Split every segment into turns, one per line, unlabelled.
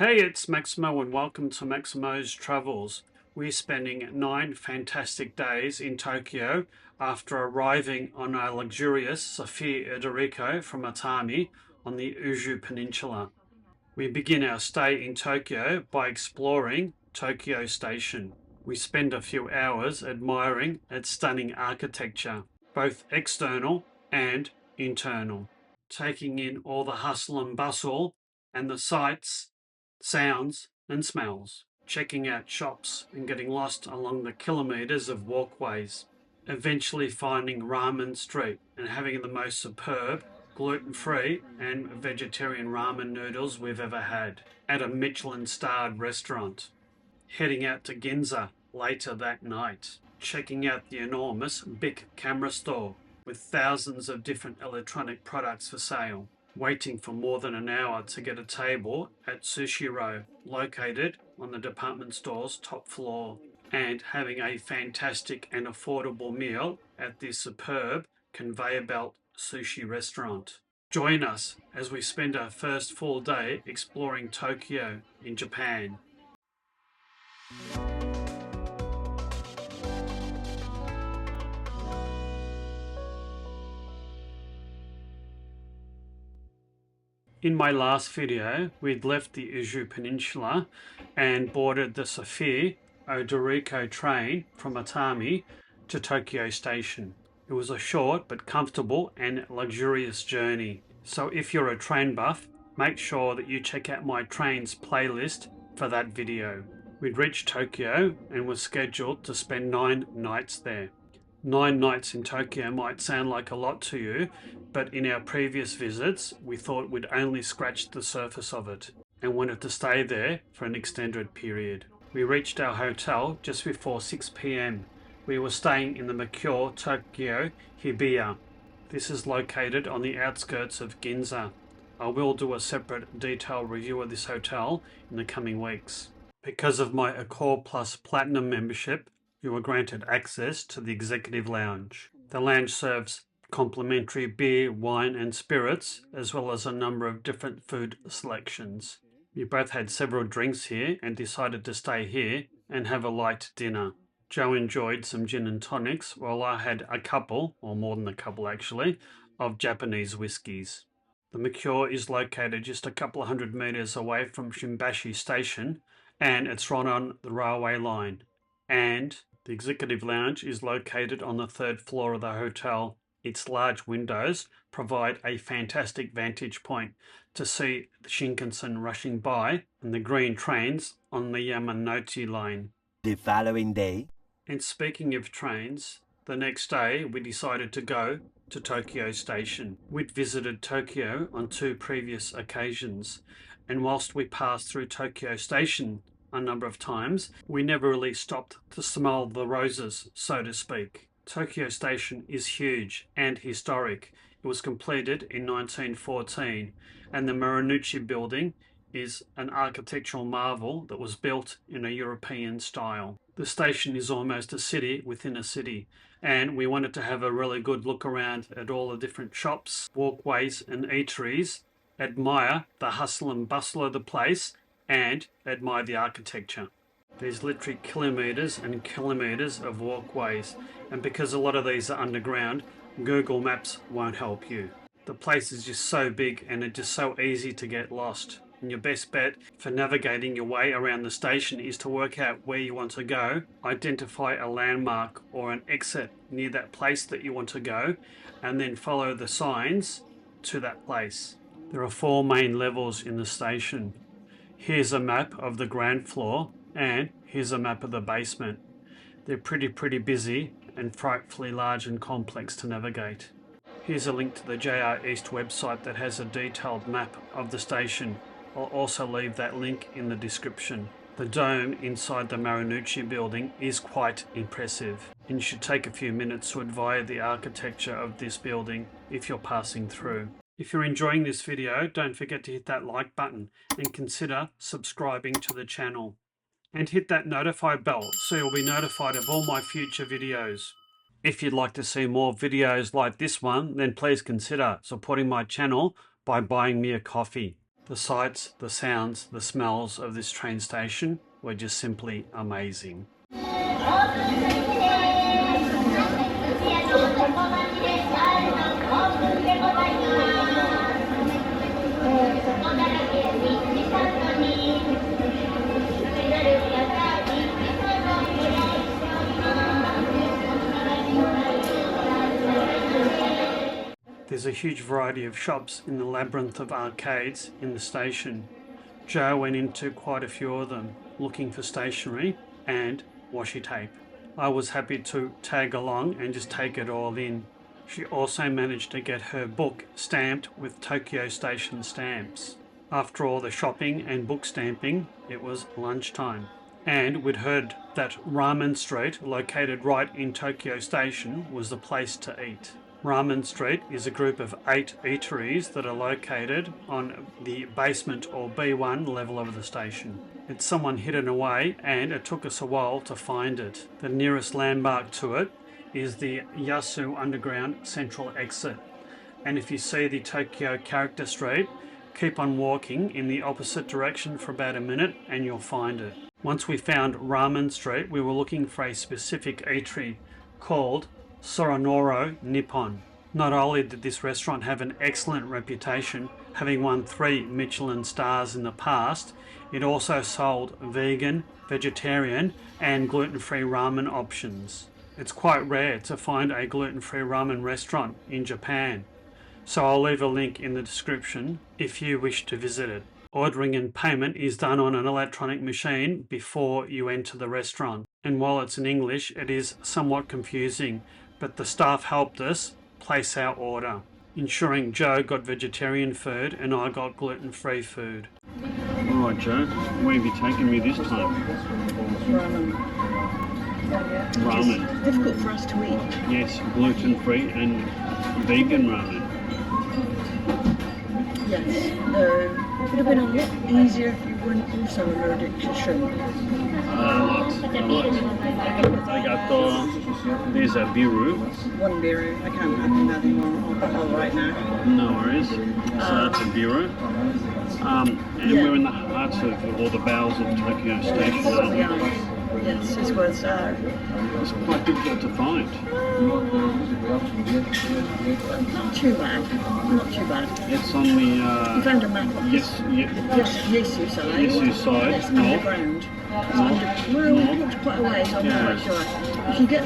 Hey, it's Maximo and welcome to Maximo's Travels. We're spending 9 fantastic days in Tokyo after arriving on a luxurious Saphir Odoriko from Atami on the Uju Peninsula. We begin our stay in Tokyo by exploring Tokyo Station. We spend a few hours admiring its stunning architecture, both external and internal, taking in all the hustle and bustle and the sights, sounds and smells, checking out shops and getting lost along the kilometres of walkways, eventually finding Ramen Street and having the most superb gluten-free and vegetarian ramen noodles we've ever had at a Michelin-starred restaurant, heading out to Ginza later that night, checking out the enormous Bic Camera Store with thousands of different electronic products for sale, waiting for more than an hour to get a table at Sushiro, located on the department store's top floor, and having a fantastic and affordable meal at this superb conveyor-belt sushi restaurant. Join us as we spend our first full day exploring Tokyo in Japan. In my last video, we'd left the Uju Peninsula and boarded the Saphir Odoriko train from Atami to Tokyo Station. It was a short but comfortable and luxurious journey. So if you're a train buff, make sure that you check out my trains playlist for that video. We'd reached Tokyo and were scheduled to spend 9 nights there. 9 nights in Tokyo might sound like a lot to you, but in our previous visits, we thought we'd only scratched the surface of it and wanted to stay there for an extended period. We reached our hotel just before 6 p.m. We were staying in the Mercure Tokyo Hibiya. This is located on the outskirts of Ginza. I will do a separate detailed review of this hotel in the coming weeks. Because of my Accor Plus Platinum membership, you are granted access to the Executive Lounge. The lounge serves complimentary beer, wine and spirits, as well as a number of different food selections. We both had several drinks here and decided to stay here and have a light dinner. Joe enjoyed some gin and tonics, while I had a couple, or more than a couple actually, of Japanese whiskies. The Mercure is located just a couple of 100 metres away from Shimbashi Station, and it's right on the railway line. And the Executive Lounge is located on the 3rd floor of the hotel. Its large windows provide a fantastic vantage point to see the Shinkansen rushing by and the green trains on the Yamanote line.
The following day.
And speaking of trains, the next day we decided to go to Tokyo Station. We'd visited Tokyo on 2 previous occasions, and whilst we passed through Tokyo Station a number of times, we never really stopped to smell the roses, so to speak. Tokyo Station is huge and historic. It was completed in 1914, and the Marunouchi building is an architectural marvel that was built in a European style. The station is almost a city within a city, and we wanted to have a really good look around at all the different shops, walkways and eateries, admire the hustle and bustle of the place, and admire the architecture. There's literally kilometres and kilometres of walkways, and because a lot of these are underground, Google Maps won't help you. The place is just so big and it's just so easy to get lost. And your best bet for navigating your way around the station is to work out where you want to go, identify a landmark or an exit near that place that you want to go, and then follow the signs to that place. There are 4 main levels in the station. Here's a map of the ground floor, and here's a map of the basement. They're pretty busy and frightfully large and complex to navigate. Here's a link to the JR East website that has a detailed map of the station. I'll also leave that link in the description. The dome inside the Marunouchi building is quite impressive, and you should take a few minutes to admire the architecture of this building if you're passing through. If you're enjoying this video, don't forget to hit that like button and consider subscribing to the channel. And hit that notify bell so you'll be notified of all my future videos. If you'd like to see more videos like this one, then please consider supporting my channel by buying me a coffee. The sights, the sounds, the smells of this train station were just simply amazing. There's a huge variety of shops in the labyrinth of arcades in the station. Joe went into quite a few of them looking for stationery and washi tape. I was happy to tag along and just take it all in. She also managed to get her book stamped with Tokyo Station stamps. After all the shopping and book stamping, it was lunchtime. And we'd heard that Ramen Street, located right in Tokyo Station, was the place to eat. Ramen Street is a group of 8 eateries that are located on the basement or B1 level of the station. It's somewhat hidden away and it took us a while to find it. The nearest landmark to it is the Yasu Underground Central Exit. And if you see the Tokyo Character Street, keep on walking in the opposite direction for about a minute and you'll find it. Once we found Ramen Street, we were looking for a specific eatery called Soronoro Nippon. Not only did this restaurant have an excellent reputation, having won 3 Michelin stars in the past, it also sold vegan, vegetarian and gluten-free ramen options. It's quite rare to find a gluten-free ramen restaurant in Japan, so I'll leave a link in the description if you wish to visit it. Ordering and payment is done on an electronic machine before you enter the restaurant, and while it's in English it is somewhat confusing, but the staff helped us place our order, ensuring Joe got vegetarian food and I got gluten-free food. Alright Joe, where have you taken me this time?
Ramen.
Ramen.
It's difficult for us to eat.
Yes, gluten-free and vegan ramen.
Yes. It would have been a lot easier if you weren't also allergic to shrimp.
There's a biru.
One beer, I can't have that anymore alcohol right now.
No worries. So that's a biru. And
Yeah.
we're in the heart of all the bowels of Tokyo Station, aren't we?
Yes, this was
It's quite difficult to find.
not too bad. Not too bad.
It's on the
We found a map.
yes,
Yesu side.
Yesu side,
It's
north.
underground. Well, we walked quite a way, so I'm not quite sure. If you get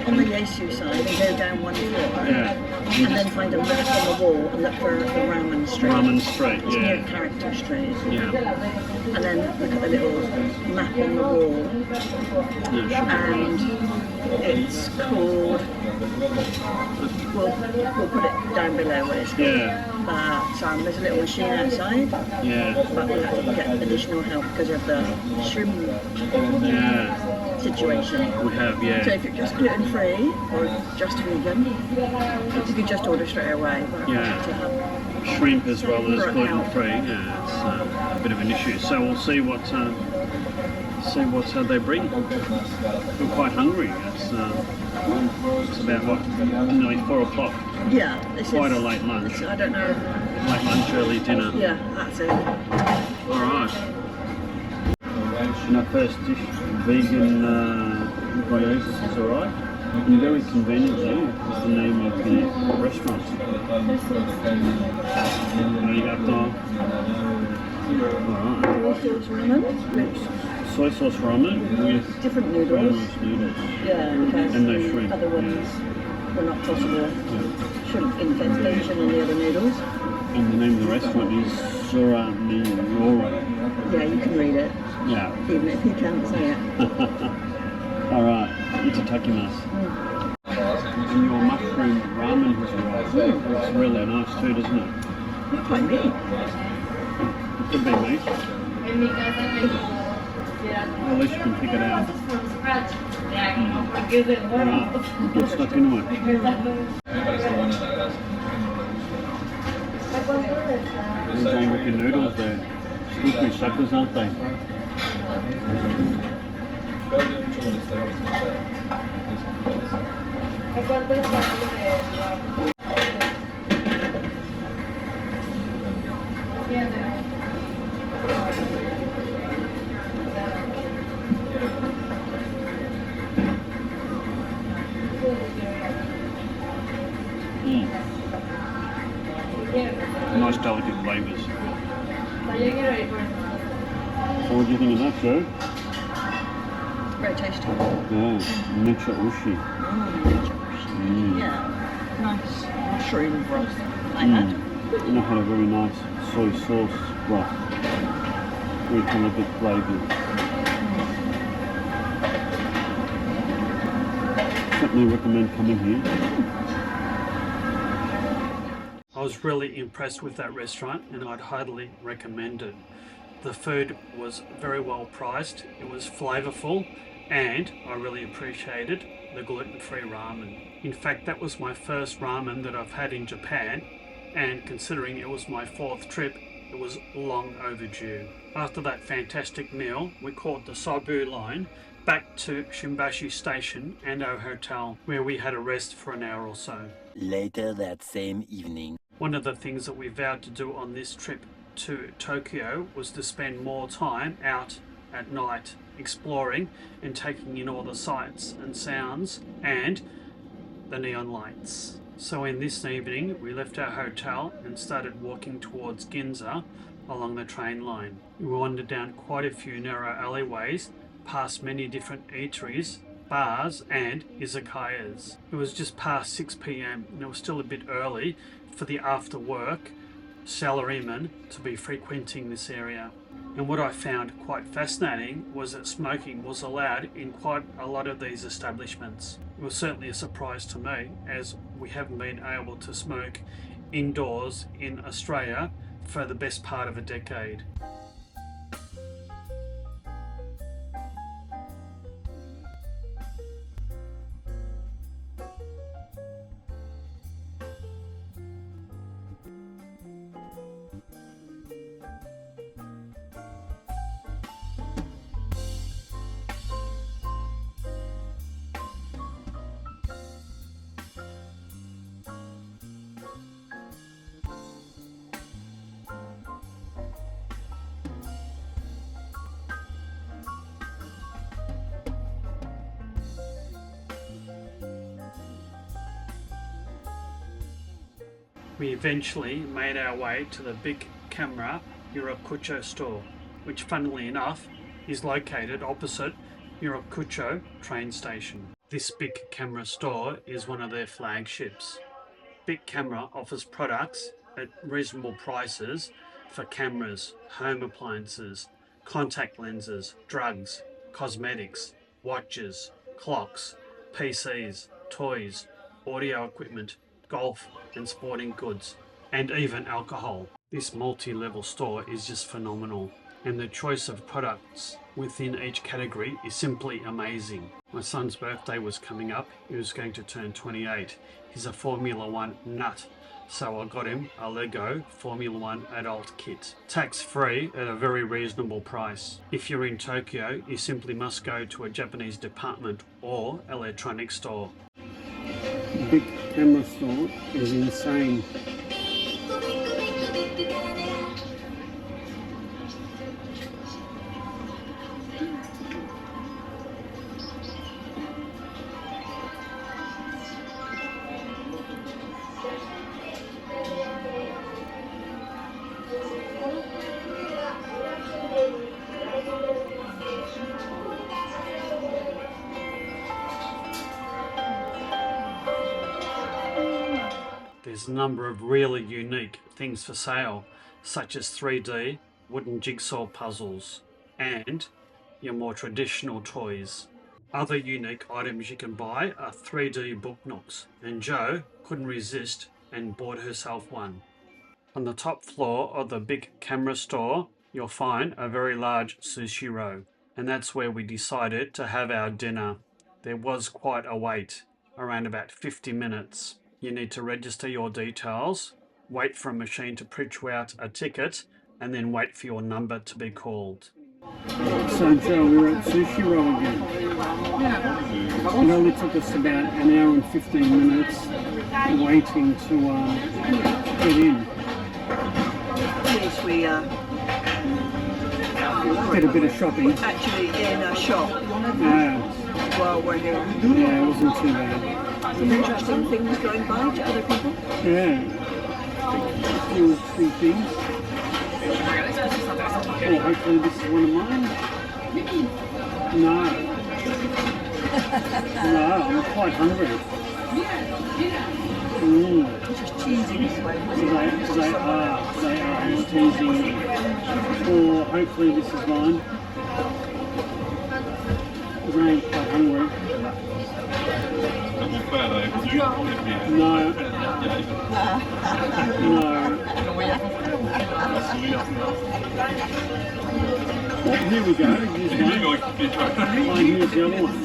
on the Yesu side and go down one floor,
Yeah.
and then find a map on the wall and look for the Ramen Street.
Ramen Street,
It's
yeah.
near Character Street.
Yeah.
And then look at the little map on the wall, and it's called. We'll put it down below what it's called.
Yeah.
There's a little machine outside,
Yeah.
but we'll have to get additional help because of the shrimp
Yeah.
situation.
We have,
So
yeah.
if you're just gluten-free or just vegan, you could just order straight away. But
Yeah.
to have
Shrimp as well as
For
gluten-free. Yeah, it's a bit of an issue. So we'll see what they bring. We're quite hungry. It's about what, nearly 4 o'clock.
yeah, this
Quite
is
a late lunch.
I don't know.
Late lunch, early dinner.
Yeah, that's it.
All right. And our first dish, vegan brioches, has arrived. And very conveniently is the name of the restaurant. Arigato. Alright.
Sauce ramen with
Soy sauce ramen with
different noodles.
almost noodles.
Yeah, because
And no
the
shrimp,
other ones were not possible. Shrimp infestation in the other noodles.
And the name of the restaurant is Sushiro.
Yeah, you can read it,
Yeah.
even if you can't say it.
Alright. Itadakimasu. And your mushroom ramen has arrived. Looks really nice too, doesn't it?
Not quite meat.
It could be meat. Well, at least you can pick it out. Alright, get stuck into it. They're going with your noodles there. Slippery suckers, aren't they? delicate flavours. So what do you think of that, Joe?
Very tasty.
Yeah, Ushi.
Yeah, nice mushroom broth. Like that.
And I had a very nice soy sauce broth. Very delicate flavours. Certainly recommend coming here. I was really impressed with that restaurant and I'd highly recommend it. The food was very well priced, it was flavourful, and I really appreciated the gluten-free ramen. In fact, that was my first ramen that I've had in Japan, and considering it was my 4th trip, it was long overdue. After that fantastic meal, we caught the Sabu line back to Shimbashi Station and our hotel, where we had a rest for an hour or so.
Later that same evening.
One of the things that we vowed to do on this trip to Tokyo was to spend more time out at night exploring and taking in all the sights and sounds and the neon lights. So in this evening we left our hotel and started walking towards Ginza along the train line. We wandered down quite a few narrow alleyways past many different eateries, bars and izakayas. It was just past 6 p.m. and it was still a bit early for the after work salarymen to be frequenting this area. And what I found quite fascinating was that smoking was allowed in quite a lot of these establishments. It was certainly a surprise to me, as we haven't been able to smoke indoors in Australia for the best part of a decade. We eventually made our way to the Bic Camera Tour store, which funnily enough is located opposite Murakucho train station. This Bic Camera store is one of their flagships. Bic Camera offers products at reasonable prices for cameras, home appliances, contact lenses, drugs, cosmetics, watches, clocks, PCs, toys, audio equipment, golf and sporting goods, and even alcohol. This multi-level store is just phenomenal, and the choice of products within each category is simply amazing. My son's birthday was coming up, he was going to turn 28. He's a Formula 1 nut, so I got him a Lego Formula 1 adult kit. Tax-free at a very reasonable price. If you're in Tokyo, you simply must go to a Japanese department or electronics store. Bic Camera store is insane. There's a number of really unique things for sale, such as 3D wooden jigsaw puzzles and your more traditional toys. Other unique items you can buy are 3D book nooks, and Jo couldn't resist and bought herself one. On the top floor of the Bic Camera store, you'll find a very large Sushiro, and that's where we decided to have our dinner. There was quite a wait, around about 50 minutes. You need to register your details, wait for a machine to print you out a ticket, and then wait for your number to be called. So Joe, we're at Sushiro again. It only took us about an hour and 15 minutes waiting to get in.
Yes, we
Did a bit of shopping.
actually in a shop
Yeah,
while we're here.
yeah, it wasn't too bad.
Some interesting things going by to other people.
Yeah. two things. Oh, hopefully this is one of mine. No. No, I'm quite hungry.
Just cheesy this way.
They are just teasing. Or hopefully this is mine. Because I'm quite hungry. No. No. Oh, here we go. Here's one. Oh, here's the other one.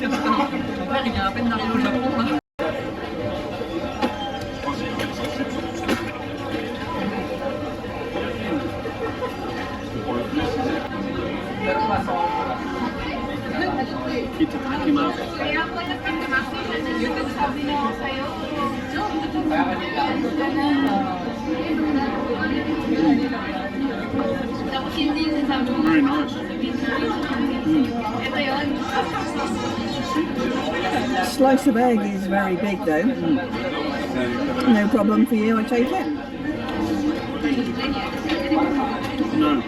Very nice.
Slice of egg is very big though. No problem for you, I take it?
No.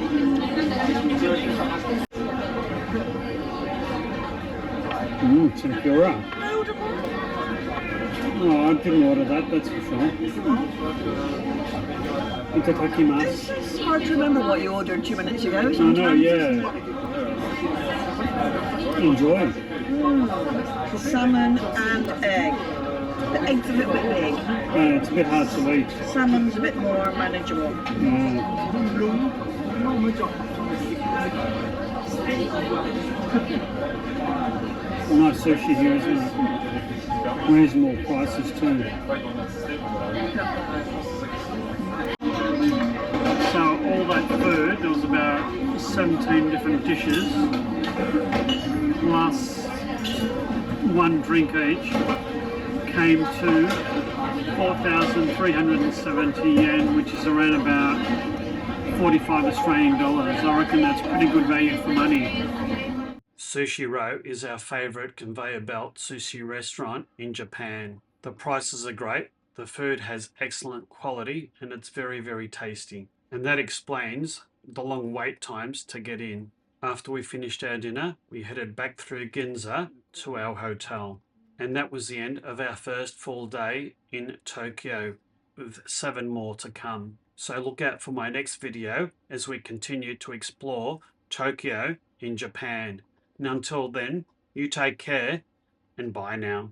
Tempura. Oh, I didn't order that, that's for sure. Itadakimasu.
It's hard to remember what you ordered 2 minutes ago.
I know, yeah. Enjoy.
Salmon and egg. The egg's a little bit big.
It's a bit hard to eat.
Salmon's a bit more manageable.
Nice sushi here as well. Reasonable prices too. So all that food, there was about 17 different dishes, plus one drink each, came to 4,370 yen, which is around about 45 Australian dollars. I reckon that's pretty good value for money. Sushiro is our favourite conveyor belt sushi restaurant in Japan. The prices are great, the food has excellent quality, and it's very, very tasty. And that explains the long wait times to get in. After we finished our dinner, we headed back through Ginza to our hotel. And that was the end of our first full day in Tokyo, with 7 more to come. So look out for my next video as we continue to explore Tokyo in Japan. And until then, you take care and bye now.